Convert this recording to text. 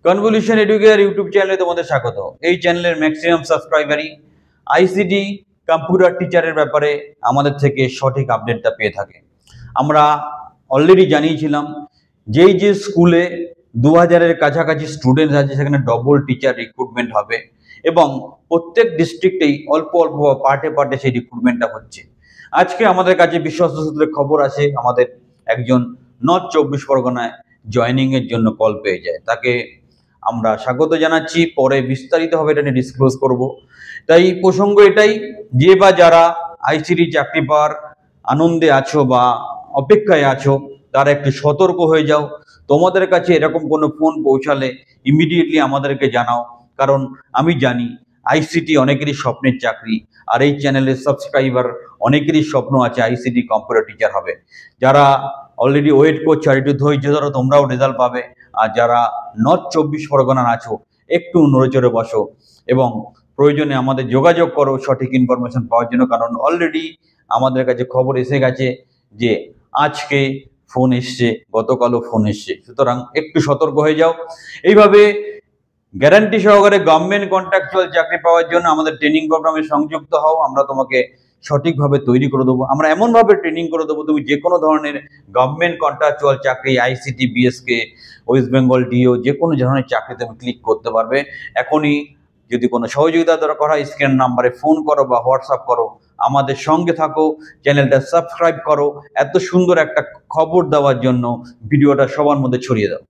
Convolution educare YouTube চ্যানেলে তোমাদের স্বাগত। এই চ্যানেলের ম্যাক্সিমাম সাবস্ক্রাইবারই আইসিটি কম্পিউটার টিচারের ব্যাপারে আমাদের থেকে সঠিক আপডেটটা পেয়ে থাকে। আমরা অলরেডি জানিয়েছিলাম যে স্কুলে 2000-এর কাছাকাছি স্টুডেন্টস আছে সেখানে ডবল টিচার রিক্রুটমেন্ট হবে এবং প্রত্যেক ডিস্ট্রিক্টেই অল্প অল্প পার্টে পার্টে সেই রিক্রুটমেন্টটা হচ্ছে। আজকে আমাদের কাছে বিশ্বস্ত সূত্রে খবর আছে আমাদের একজন নর্থ 24 পরগনায় জয়েনিংয়ের জন্য কল পেয়ে যায়। তাকে আমরা স্বাগত জানাচ্ছি, পরে বিস্তারিতভাবে এটা নিয়ে ডিসক্লোজ করব। তাই প্রসঙ্গ এটাই, যে বা যারা আইসিটি চাকরি পাওয়ার আনন্দে আছো বা অপেক্ষায় আছো তারা একটু সতর্ক হয়ে যাও। তোমাদের কাছে এরকম কোনো ফোন পৌঁছালে ইমিডিয়েটলি আমাদেরকে জানাও, কারণ আমি জানি আইসিটি অনেকেরই স্বপ্নের চাকরি, আর এই চ্যানেলের সাবস্ক্রাইবার অনেকেরই স্বপ্ন আছে আইসিটি কম্পিউটার টিচার হবে। যারা অলরেডি ওয়েট করছো আর একটু ধৈর্য ধরো, তোমরাও রেজাল্ট পাবে। আর যারা নর্থ 24 পরগনার আছো একটু নড়েচড়ে বসো এবং প্রয়োজনে আমাদের যোগাযোগ করো সঠিক ইনফরমেশন পাওয়ার জন্য, কারণ অলরেডি আমাদের কাছে খবর এসে গেছে যে আজকে ফোন এসছে, গতকালও ফোন এসছে। সুতরাং একটু সতর্ক হয়ে যাও। এইভাবে গ্যারান্টি সহকারে গভর্নমেন্ট কন্ট্রাকচুয়াল চাকরি পাওয়ার জন্য আমাদের ট্রেনিং প্রোগ্রামে সংযুক্ত হও। আমরা তোমাকে সঠিকভাবে তৈরি করে দেবো। আমরা এমনভাবে ট্রেনিং করে দেবো তুমি যে কোনো ধরনের গভর্নমেন্ট কন্ট্রাকচুয়াল চাকরি, আইসিটি, বিএসকে, ওয়েস্ট বেঙ্গল ডিও, যে কোনো ধরনের চাকরি তুমি ক্লিক করতে পারবে। এখনই যদি কোনো সহযোগিতা দরকার হয় স্ক্রিন নাম্বারে ফোন করো বা হোয়াটসঅ্যাপ করো, আমাদের সঙ্গে থাকো, চ্যানেলটা সাবস্ক্রাইব করো। এত সুন্দর একটা খবর দেওয়ার জন্য ভিডিওটা সবার মধ্যে ছড়িয়ে দাও।